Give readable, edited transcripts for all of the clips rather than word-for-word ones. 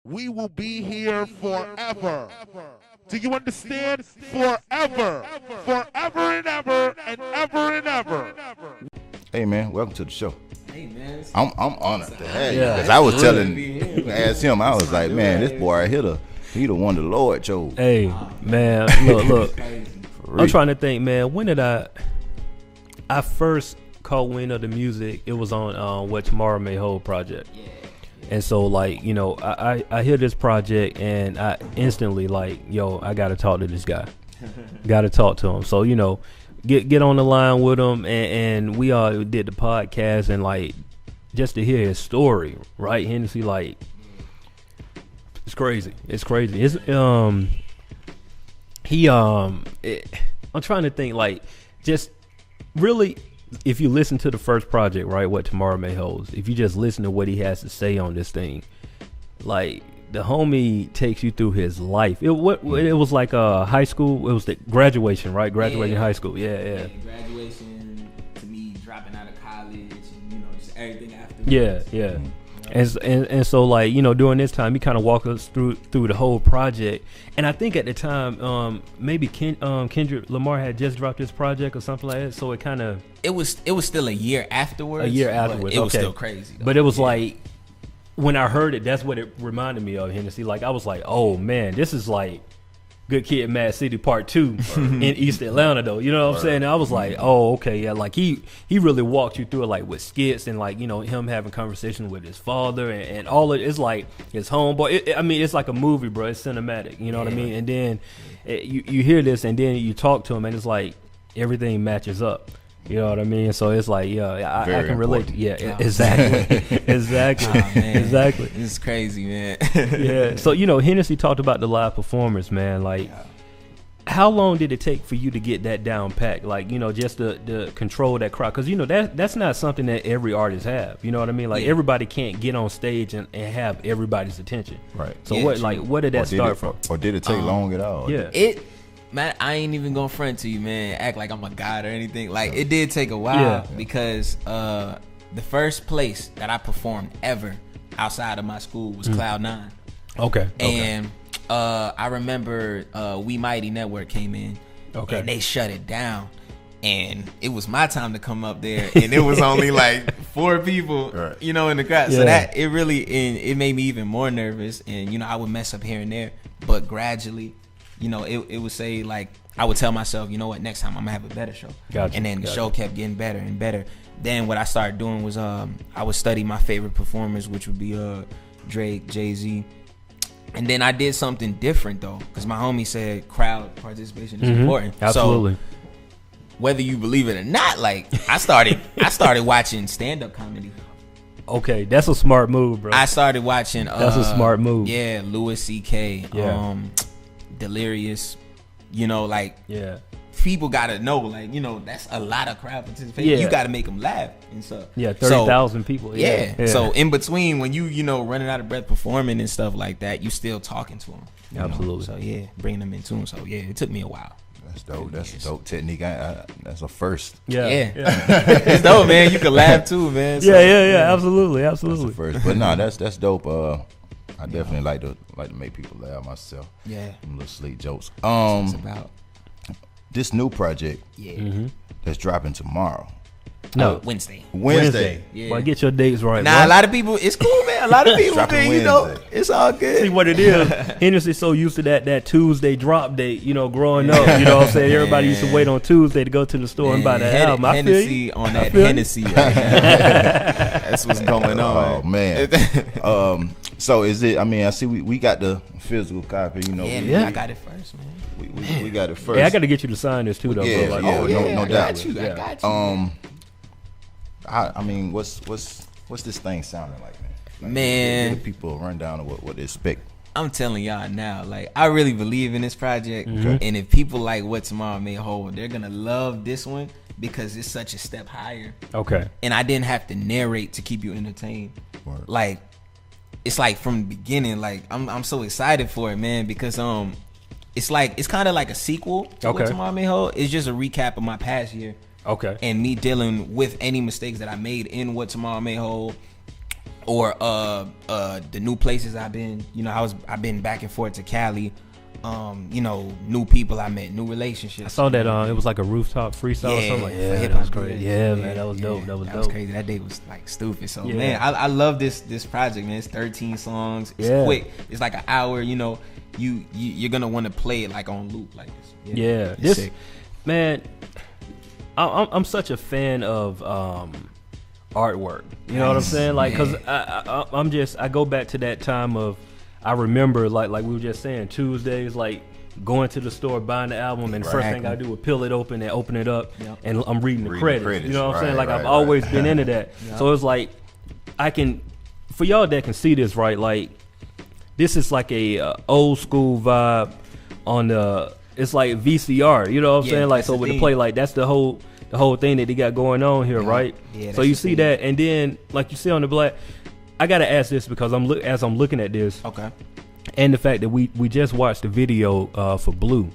We will be here forever. Do you understand? Forever. Forever and ever and ever and ever. Hey man, welcome to the show. Hey man, I'm honored to have you because I was asked him, I was like, man, this boy right here, he the one the Lord chose. Hey man, look. I'm trying to think, man. When did I first caught wind of the music? It was on What Tomorrow May Hold project. yeah. And so, like, you know, I hear this project and I instantly like, yo, I got to talk to this guy. Got to talk to him. So, you know, get on the line with him. And we all did the podcast and, like, just to hear his story, right? HenneC, like, it's crazy. It's crazy. It's, I'm trying to think, like, just really, if you listen to the first project, right, What Tomorrow May Holds, if you just listen to what he has to say on this thing, like, the homie takes you through his life. It was like high school. It was the graduation, right? Graduating high school. Yeah. Graduation to me, dropping out of college, and just everything after. Yeah. And so, like, you know, during this time, he kind of walked us through the whole project. And I think at the time, maybe Kendrick Lamar had just dropped his project or something like that. So it kind of It was still a year afterwards. It was still crazy, though. But it was like, when I heard it, that's what it reminded me of, HenneC. Like, I was like, oh man, this is like Good Kid, Mad City Part 2 in East Atlanta, though. You know what I'm saying? And I was like, oh, okay, yeah. Like, he really walked you through it, like, with skits and, like, you know, him having conversations with his father and all of it. It's like his homeboy. I mean, it's like a movie, bro. It's cinematic. You know what I mean? And then you hear this, and then you talk to him, and it's like everything matches up. You know what I mean? So it's like, I can relate. Exactly. Exactly. It's crazy, man. Yeah. So, you know, HenneC talked about the live performance, man. Like, how long did it take for you to get that down packed? Like, you know, just to control that crowd, because, you know, that's not something that every artist have. You know what I mean? Like, everybody can't get on stage and have everybody's attention. Right. So what did that start from? Or did it take long at all? Yeah. Man, I ain't even gonna front to you, man. Act like I'm a god or anything. Like, it did take a while because the first place that I performed ever outside of my school was Cloud9. Okay. And I remember We Mighty Network came in, and they shut it down. And it was my time to come up there, and it was only like 4 people, in the crowd. So that it made me even more nervous. And I would mess up here and there, but gradually, it would say, like, I would tell myself, you know what, next time I'm gonna have a better show. And then the show kept getting better and better. Then what I started doing was I would study my favorite performers, which would be Drake, Jay-Z. And then I did something different though, because my homie said crowd participation is important. Absolutely. So whether you believe it or not, like, I started watching stand-up comedy. Okay, that's a smart move, bro. I started watching. That's a smart move. Yeah, Louis C.K. Delirious. People gotta know, like, that's a lot of crowd participation. Yeah. You gotta make them laugh and stuff. Yeah, 30,000 people. Yeah. So in between, when you running out of breath performing and stuff like that, you still talking to them. Absolutely. So yeah, bringing them in tune. So yeah, it took me a while. That's dope. That's a dope technique. That's a first. Yeah. It's dope, man. You can laugh too, man. So, Absolutely. That's a first. But no, that's dope. I definitely like to make people laugh myself. Yeah. Some little sleep jokes. That's what it's about. This new project that's dropping tomorrow. No, Wednesday. Yeah. Well, get your dates right. Nah, a lot of people, it's cool, man. A lot of people, man, it's all good. See what it is. HenneC's so used to that Tuesday drop date, growing up. You know what I'm saying? Everybody used to wait on Tuesday to go to the store and buy that album. I feel you. HenneC on that HenneC right now. That's what's going on. Oh, man. So is it, I see we got the physical copy, I got it first, man. We got it first. Hey, I got to get you to sign this too, though. Yeah, bro. No doubt. I got you. What's this thing sounding like, man? Man, give people a rundown of what they expect. I'm telling y'all now, like, I really believe in this project, and if people like What Tomorrow May Hold, they're gonna love this one because it's such a step higher. Okay. And I didn't have to narrate to keep you entertained. Word. Like, it's like from the beginning, like, I'm so excited for it, man, because it's kind of like a sequel to What Tomorrow May Hold. It's just a recap of my past year. Okay. And me dealing with any mistakes that I made in What Tomorrow May Hold. Or the new places I've been. You know, I've been back and forth to Cali. You know, new people I met, new relationships. I saw that it was like a rooftop freestyle or something like that. That was crazy. Yeah, man, that was dope. That was crazy. That day was like stupid. So man, I love this project, man. It's 13 songs. It's quick. It's like an hour. You know, you're gonna want to play it like on loop like this. This sick. Man, I'm such a fan of artwork. You know what I'm saying? Like, cause I go back to that time of. I remember, like we were just saying, Tuesdays, like going to the store, buying the album, and the first thing I do is peel it open and open it up, and I'm reading the credits. You know what I'm saying? Like I've always been into that. So it's like I can, for y'all that can see this, right? Like this is like a old school vibe on the. It's like VCR. You know what I'm saying? Like so with the play, like that's the whole thing that they got going on here, right? Yeah, so you see that, and then like you see on the black. I gotta ask this because as I'm looking at this, and the fact that we just watched the video for Blue,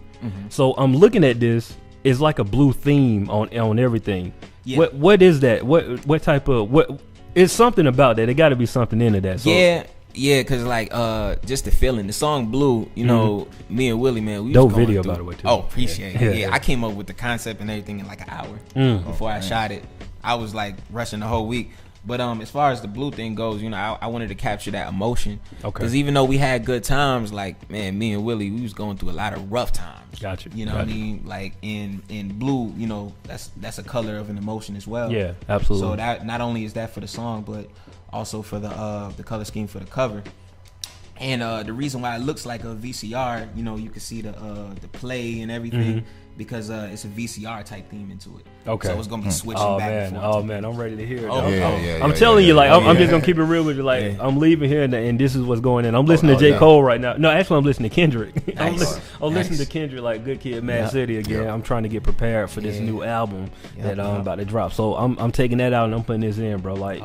so I'm looking at this. It's like a blue theme on everything. Yeah. What is that? What type of what? It's something about that. It got to be something into that. So. Yeah, cause like just the feeling, the song Blue. You know, me and Willie, man, we dope video by the way too. Oh, appreciate it. Yeah, I came up with the concept and everything in like an hour before I shot it. I was like rushing the whole week. But as far as the Blue thing goes, you know, I wanted to capture that emotion. Because even though we had good times, like, man, me and Willie, we was going through a lot of rough times. Gotcha. You know what I mean? Like, in Blue, you know, that's a color of an emotion as well. Yeah, absolutely. So that not only is that for the song, but also for the color scheme for the cover. And the reason why it looks like a VCR, you know, you can see the play and everything. Because it's a VCR type theme into it. Okay. So it's gonna be switching back and forth. Oh man, I'm ready to hear it. I'm telling you, like, I'm just gonna keep it real with you. Like, I'm leaving here and this is what's going in. I'm listening to J. Cole right now. No, actually, I'm listening to Kendrick. I'm listening to Kendrick, like Good Kid, Mad City again. I'm trying to get prepared for this new album that I'm about to drop. So I'm taking that out and I'm putting this in, bro. Like,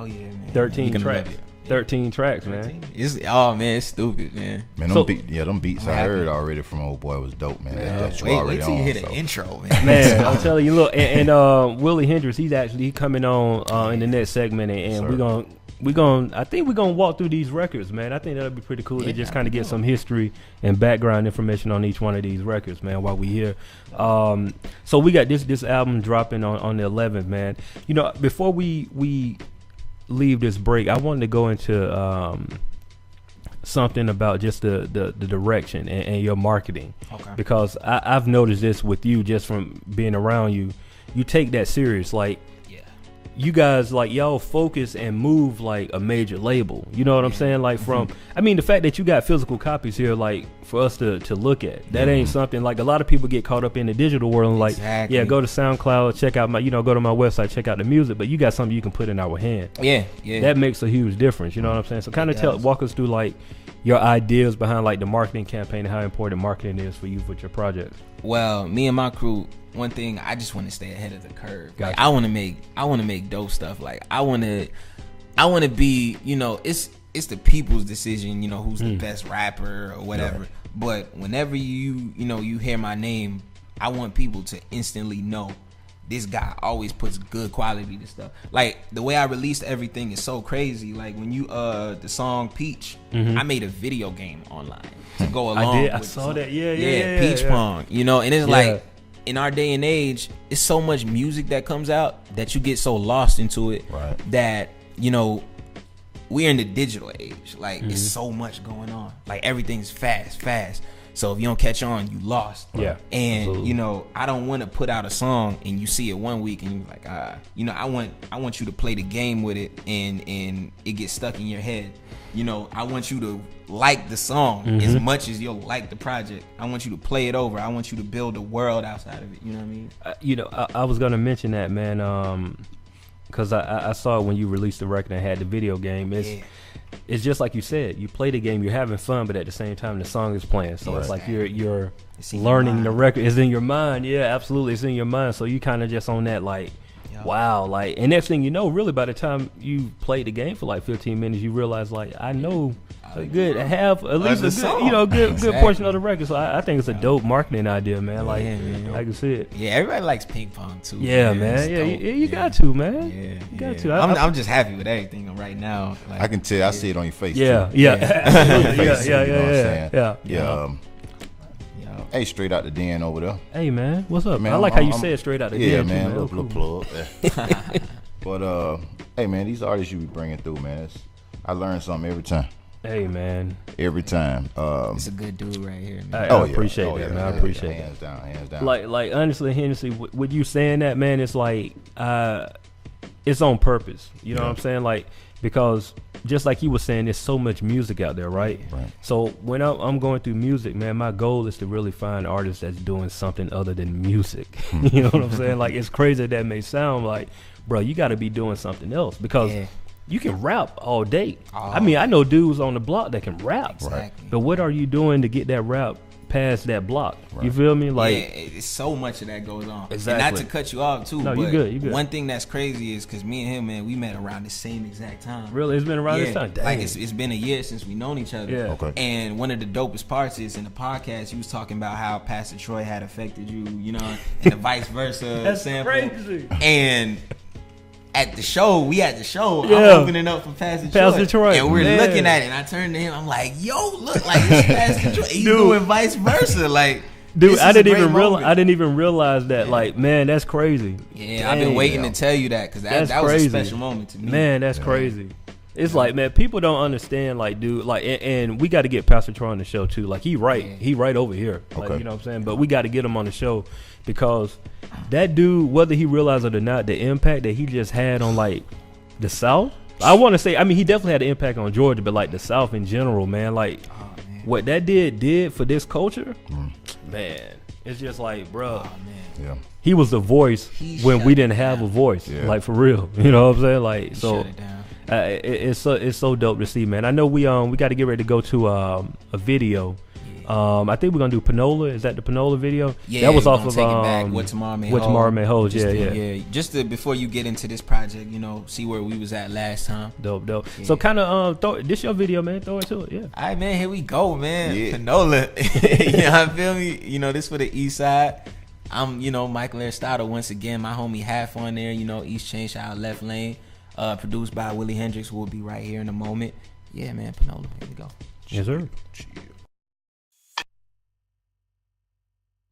13 tracks. 13 tracks, man. It's stupid, man. Man, them beats I heard already from old boy was dope, man. Wait till you hear the intro, man. Man, I'm telling you, look, and Willie Hendricks, he's coming on in the next segment, and I think we're gonna walk through these records, man. I think that'll be pretty cool to just kind of get some history and background information on each one of these records, man, while we here. So we got this album dropping on the 11th, man. You know, before we leave this break, I wanted to go into something about just the direction and your marketing, because I've noticed this with you just from being around you. You take that serious, like you guys, like, y'all focus and move like a major label. You know what I'm saying? Like I mean, the fact that you got physical copies here, like for us to look at, that ain't something like a lot of people get caught up in the digital world and like, go to SoundCloud, check out go to my website, check out the music, but you got something you can put in our hand. Yeah. That makes a huge difference. You know what I'm saying? So kind of walk us through like your ideas behind like the marketing campaign and how important marketing is for you with your projects. Well, me and my crew, one thing, I just want to stay ahead of the curve. Gotcha. Like, I want to make dope stuff. Like, I want to be, you know, it's the people's decision, you know, who's the best rapper or whatever. Right. But whenever you hear my name, I want people to instantly know this guy always puts good quality to stuff. Like, the way I released everything is so crazy. Like, when you the song Peach, I made a video game online to go along. I saw that. Yeah. Peach Pong. You know, and it's like, in our day and age, it's so much music that comes out that you get so lost into it that, you know, we're in the digital age. Like, it's so much going on. Like, everything's fast. So if you don't catch on, you lost. Yeah. And absolutely. You know, I don't want to put out a song and you see it one week and you're like, you know, I want you to play the game with it and it gets stuck in your head. You know, I want you to like the song as much as you'll like the project. I want you to play it over. I want you to build a world outside of it. You know what I mean? You know, I was gonna mention that, man, because I saw it when you released the record and had the video game. It's just like you said. You play the game, you're having fun, but at the same time, the song is playing. So it's like you're learning the record. It's in your mind. Yeah, absolutely, it's in your mind. So you kind of just on that, like, wow, like, and next thing you know, really by the time you played the game for like 15 minutes, you realize like I know a good half, at least a good, good portion of the record. So I think it's a dope marketing idea, man. Like, I can see it. Yeah, everybody likes ping pong too. Yeah, man. Yeah, you got to, man. Yeah, you got to. I'm just happy with everything right now. Like, I can tell. I see it on your face. Yeah, too. Yeah. Hey, straight out the den over there. Hey, man, what's up? Man, I like how you said straight out the den. Yeah, man, too, little plug. But hey, man, these artists you be bringing through, man, I learn something every time. Hey, man. Every time. It's a good dude right here, man. I appreciate that, man. I appreciate that. Hands down. Like honestly, Hennessy, with you saying that, man, it's like it's on purpose. You know what I'm saying? Like, because just like you were saying, there's so much music out there, right? Right. So when I'm going through music, man, my goal is to really find artists that's doing something other than music. You know what I'm saying? Like, it's crazy that may sound like, bro, you got to be doing something else because you can rap all day. I mean, I know dudes on the block that can rap. Exactly. But what are you doing to get that rap past that block? You feel me? Like, it's so much of that goes on. Exactly. And not to cut you off too, no, but you good. One thing that's crazy is because me and him, man, we met around the same exact time. Really? It's been around this time? Dang. Like, it's been a year since we known each other. Yeah. Okay. And one of the dopest parts is in the podcast, he was talking about how Pastor Troy had affected you, you know, and the vice versa. That's sample. crazy. And at the show, I'm opening up for Pastor Troy. And we're looking at it, and I turned to him, I'm like, yo, look, like, it's Pastor Troy. He's doing vice versa. Like, dude, I didn't even realize that. Like, man, that's crazy. Yeah, dang, I've been waiting to tell you that because that was a special moment to me. Man, that's crazy. It's like, man, people don't understand, like, dude, like, and we got to get Pastor Troy on the show too. Like, he right over here. Like, you know what I'm saying? But we got to get him on the show because that dude, whether he realized it or not, the impact that he just had on, like, the South. I want to say, I mean, he definitely had an impact on Georgia, but like the South in general, man, like what that did for this culture, man, it's just like, bro, he was the voice when we didn't have a voice, like, for real. You know what I'm saying? Like, so it's so dope to see, man. I know we got to get ready to go to a video. I think we're gonna do Panola. Is that the Panola video? Yeah, that was off of What Tomorrow May Hold. Yeah. Just before you get into this project, you know, see where we was at last time. Dope. Yeah. So kind of this your video, man. Throw it to it. Yeah. All right, man. Here we go, man. Yeah. Panola. You know, feel me? You know, this for the East Side. I'm, you know, Michael Aristotle once again. My homie Half on there. You know, East Chain, shout out Left Lane. Produced by Willie Hendrix, who will be right here in a moment. Yeah, man. Panola. Here we go. Yes, sir.